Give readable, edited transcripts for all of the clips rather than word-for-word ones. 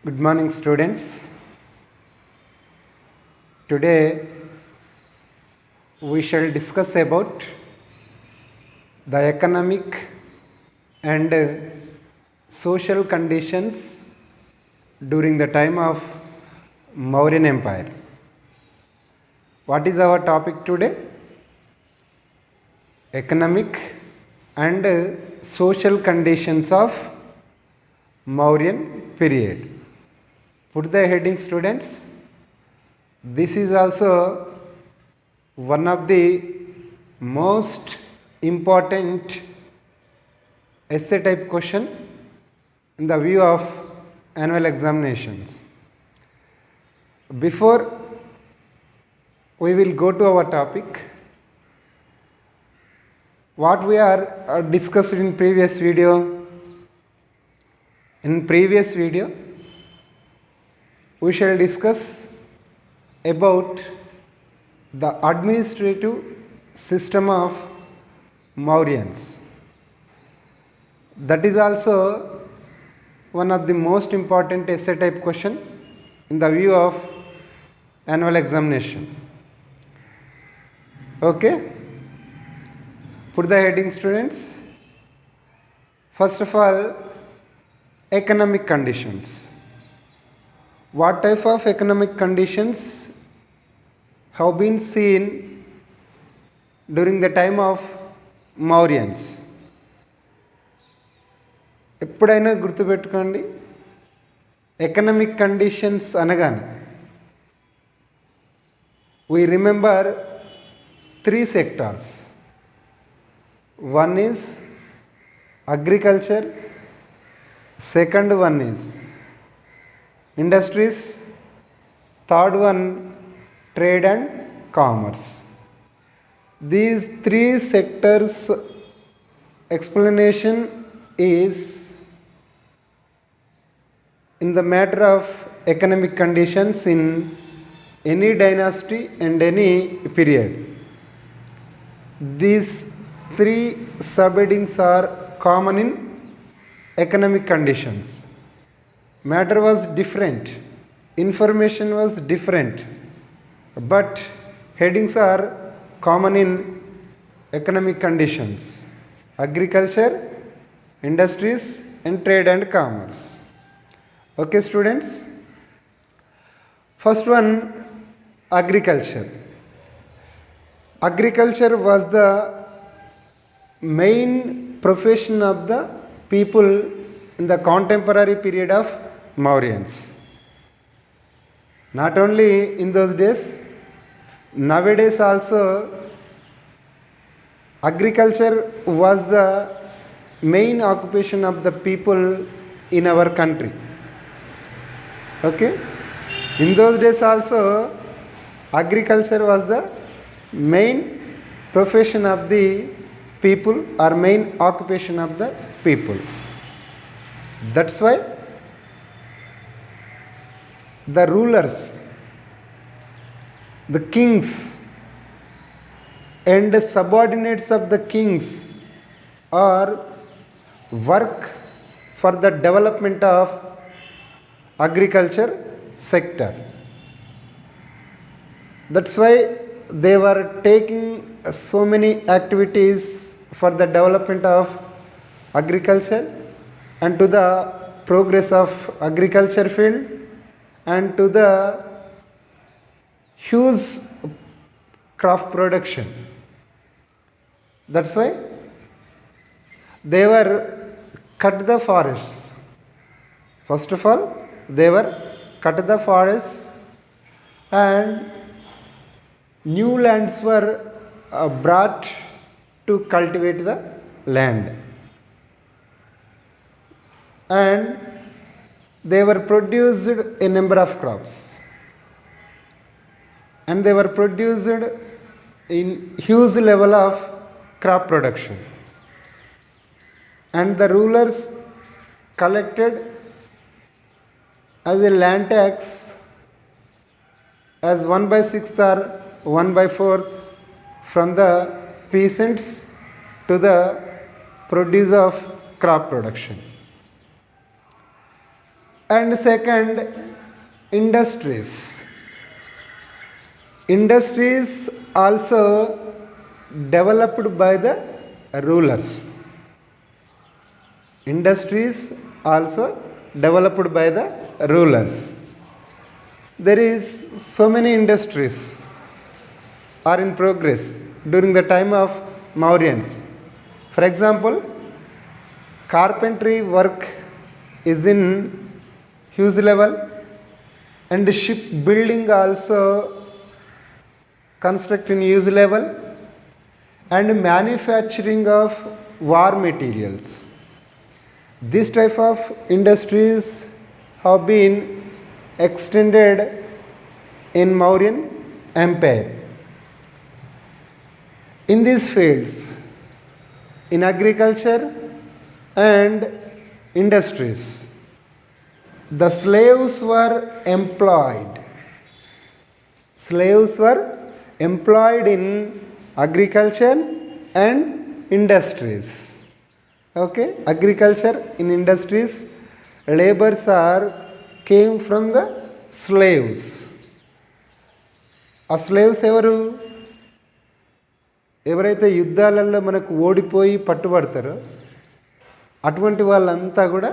Good morning, students. Today we shall discuss about the economic and social conditions during the time of Mauryan Empire. What is our topic today? Economic and social conditions of Mauryan period. Put the heading, students. This is also one of the most important essay type question in the view of annual examinations. Before we will go to our topic, what we are discussed in previous video. In previous video, we shall discuss about the administrative system of Mauryans. That is also one of the most important essay type question in the view of annual examination. Okay? Put the heading, students. First of all, economic conditions. What type of economic conditions have been seen during the time of Mauryans? ఎప్పుడైనా గుర్తుపెట్టుకోండి, economic conditions అనగానే we remember three sectors. One is agriculture, second one is industries, third one trade and commerce. These three sectors explanation is in the matter of economic conditions in any dynasty and any period. These three subheadings are common in economic conditions. Matter was different, information was different, but headings are common in economic conditions: agriculture, industries and trade and commerce. Okay, students? First one, agriculture. Agriculture was the main profession of the people in the contemporary period of Mauryans. Not only in those days, nowadays also agriculture was the main occupation of the people in our country. Okay? In those days also agriculture was the main profession of the people or main occupation of the people. That's why the rulers, the kings and the subordinates of the kings are work for the development of agriculture sector. That's why they were taking so many activities for the development of agriculture and to the progress of agriculture field and to the huge crop production. That's why they were cut the forests. First of all, they were cut the forests and new lands were brought to cultivate the land. And they were produced a number of crops, and they were produced in huge level of crop production, and the rulers collected as a land tax as 1/6 or 1/4 from the peasants to the produce of crop production. And second, industries. Industries also developed by the rulers. Industries also developed by the rulers. There is so many industries are in progress during the time of Mauryans. For example, carpentry work is in huge level, and shipbuilding also construct in huge level, and manufacturing of war materials. This type of industries have been extended in Mauryan Empire. In these fields, in agriculture and industries, the slaves were employed. Slaves were employed in agriculture and industries. Okay, agriculture in industries, labors are came from the slaves. ఆ slaves ఎవరు? ఎవరైతే యుద్ధాలలో మనకు ఓడిపోయి పట్టుబడతారో అటువంటి వాళ్ళంతా కూడా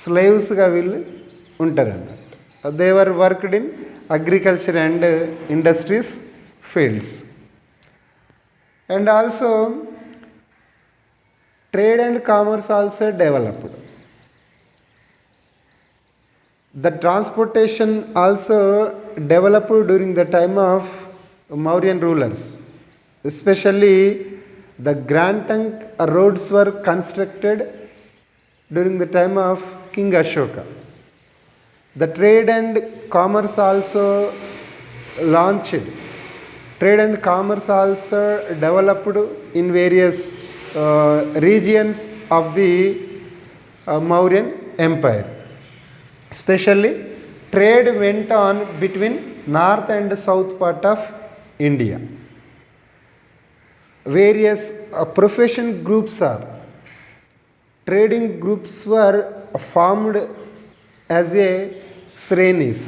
స్లేవ్స్గా వీళ్ళు ఉంటారన్నమాట. They were worked in agriculture and industries fields. And also trade and commerce also developed. The transportation also developed during the time of Mauryan rulers. Especially the Grand Trunk roads were constructed during the time of King Ashoka. The trade and commerce also launched. Trade and commerce also developed in various regions of the Mauryan Empire. Especially trade went on between north and south part of India. Various profession groups are trading groups were formed as a Srenis.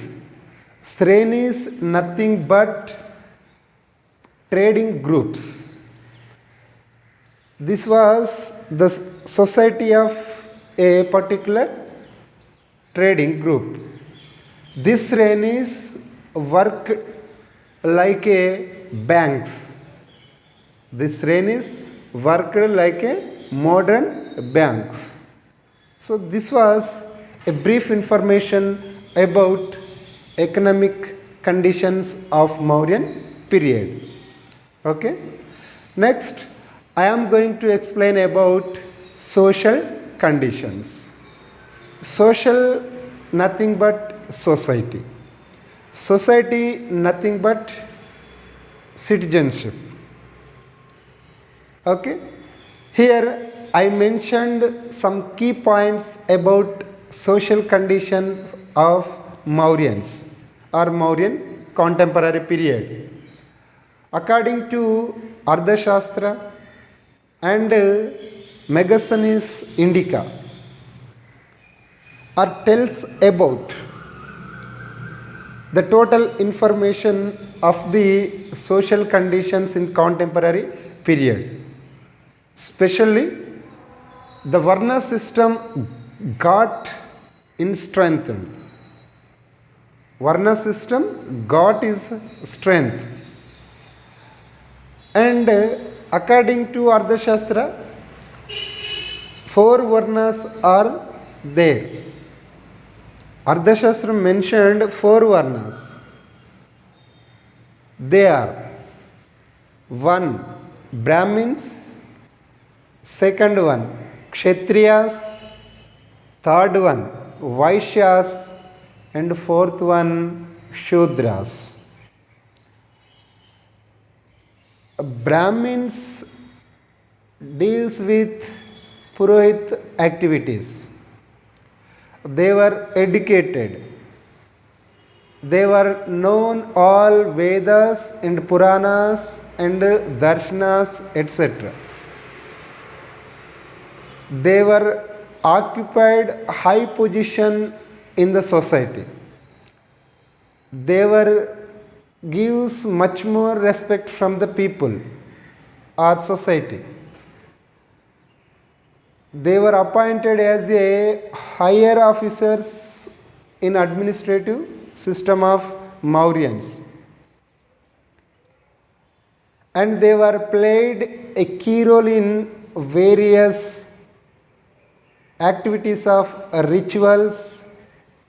Srenis nothing but trading groups. This was the society of a particular trading group. This Srenis worked like a banks. This Srenis worked like a modern banks. So this was a brief information about economic conditions of Mauryan period. Okay. Next, I am going to explain about social conditions. Social, nothing but society. Society, nothing but citizenship. Okay. Here I mentioned some key points about social conditions of Mauryans or Mauryan contemporary period. According to Ardhashastra and Megasthenes Indica are tells about the total information of the social conditions in contemporary period. Especially the Varna system got in strengthened. Varna system got its strength. And according to Ardhashastra, 4 Varnas are there. Ardhashastra mentioned 4 Varnas. They are 1. Brahmins, second one Kshatriyas, third one Vaishyas, and fourth one Shudras. Brahmins deals with Purohit activities. They were educated. They were known all Vedas and Puranas and Darshanas, etc. They were occupied high position in the society. They were gives much more respect from the people or society. They were appointed as a higher officers in administrative system of Mauryans, and they were played a key role in various activities of rituals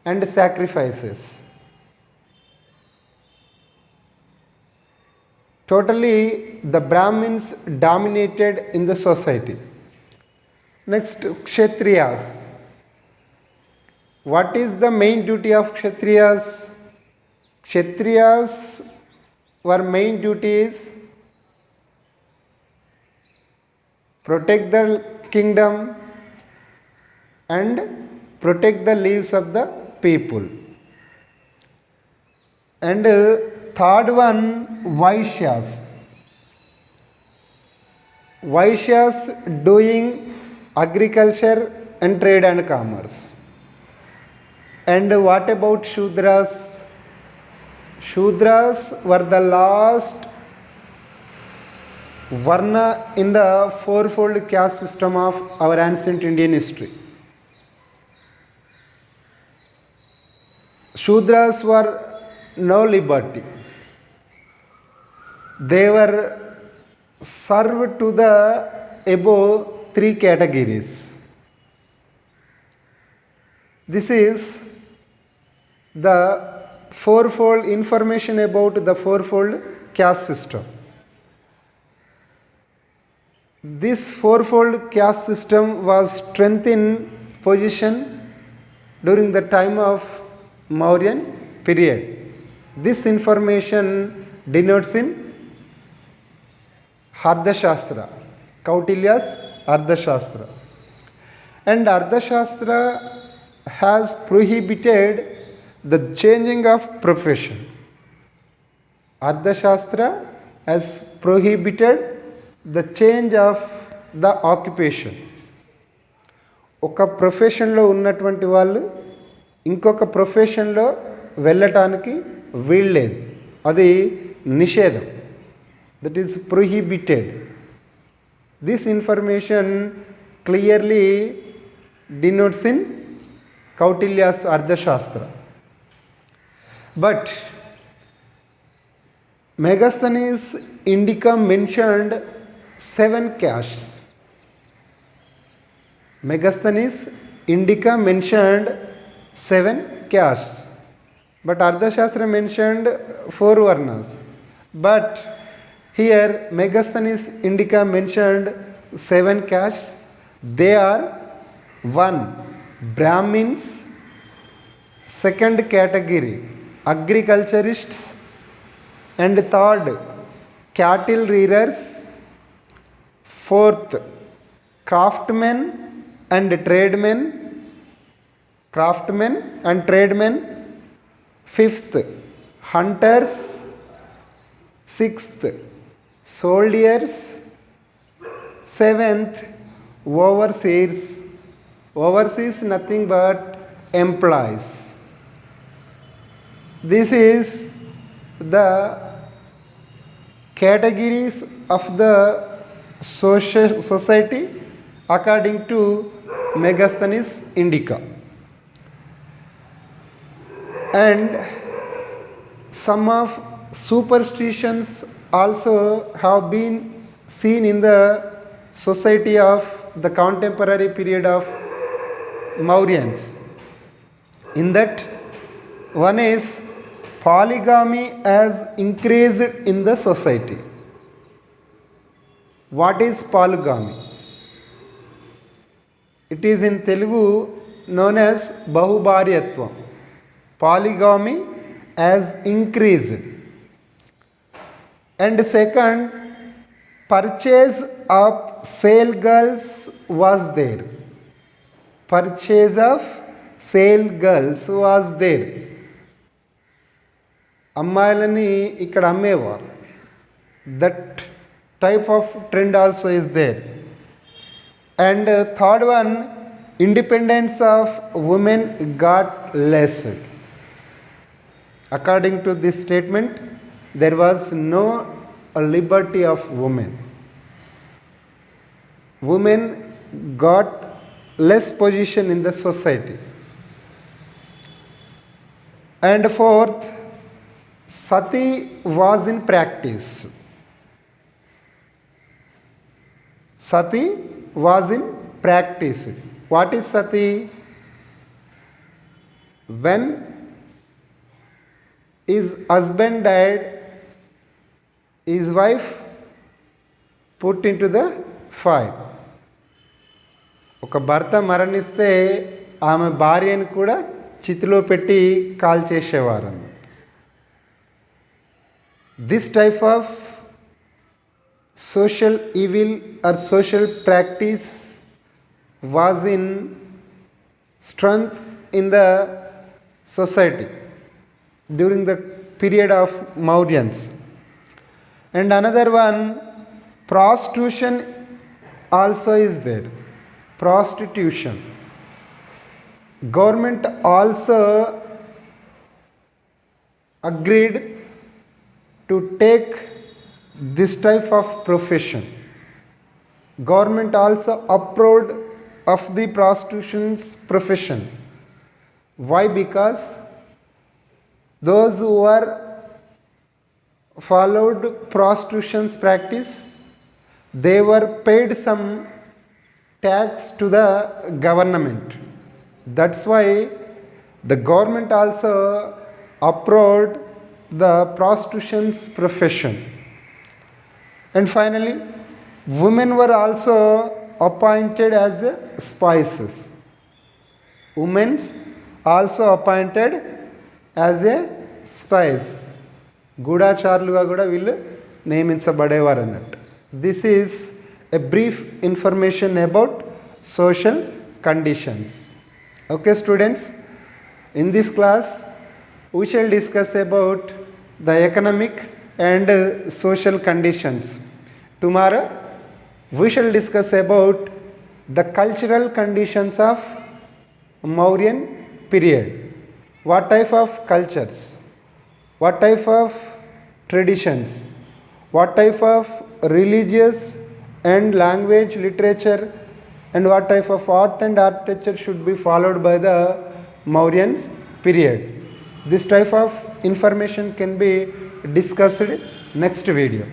and sacrifices. Totally, the Brahmins dominated in the society. Next, Kshatriyas. What is the main duty of Kshatriyas? Kshatriyas were main duties: protect the kingdom and protect the lives of the people. And third one, Vaishyas. Vaishyas doing agriculture and trade and commerce. And what about Shudras? Shudras were the last Varna in the fourfold caste system of our ancient Indian history. Shudras were no liberty. They were served to the above three categories. This is the fourfold information about the fourfold caste system. This fourfold caste system was strengthened position during the time of Mauryan period. This information denotes in Ardhashastra, Kautilya's Ardhashastra. And Ardhashastra has prohibited the changing of profession. Ardhashastra has prohibited the change of the occupation. ఒక ప్రొఫెషన్లో ఉన్నటువంటి వాళ్ళు ఇంకొక ప్రొఫెషన్లో వెళ్ళటానికి వీల్లేదు. అది నిషేధం. That is prohibited. This information clearly denotes in Kautilya's Ardhashastra. But Megasthenes Indica mentioned 7 castes. Megasthenes Indica mentioned 7 castes. But Ardhashastra mentioned 4 varnas. But here Megasthenes Indica mentioned 7 castes. They are 1. Brahmins, second category agriculturists, and third cattle rearers, fourth craftsmen and tradesmen, fifth hunters, sixth soldiers, seventh overseers. Overseers nothing but employees. This is the categories of the society according to Megasthenes Indica. And some of superstitions also have been seen in the society of the contemporary period of Mauryans. In that, one is polygamy has increased in the society. What is polygamy? It is in Telugu known as Bahubharyatvam. Polygamy has increased. And second, purchase of sale girls was there. Purchase of sale girls was there. అమ్మాయిలని ఇక్కడ అమ్మేవారు. That type of trend also is there. And third one, independence of women got less. According to this statement, there was no liberty of women. Women got less position in the society. And fourth, sati was in practice. Sati was in practice. What is sati? When his husband died, his wife put into the fire. ఒక భర్త మరణిస్తే ఆమె భార్యను కూడా చితిలో పెట్టి call చేసేవారు. This type of social evil or social practice was in strength in the society during the period of Mauryans. And another one, prostitution also is there. Prostitution. Government also agreed to take this type of profession. Government also approved of the prostitution's profession. Why? Because those who are followed prostitution's practice, they were paid some tax to the government. That's why the government also approved the prostitution's profession. And finally, women were also appointed as spices. Women also appointed as a spice. గూఢాచారులుగా కూడా వీళ్ళు నియమించబడేవారు అన్నట్టు. This is a brief information about social conditions. Okay students, in this class we shall discuss about the economic and social conditions. Tomorrow we shall discuss about the cultural conditions of Mauryan period. What type of cultures, what type of traditions, what type of religious and language literature, and what type of art and architecture should be followed by the Mauryans period. This type of information can be discussed next video.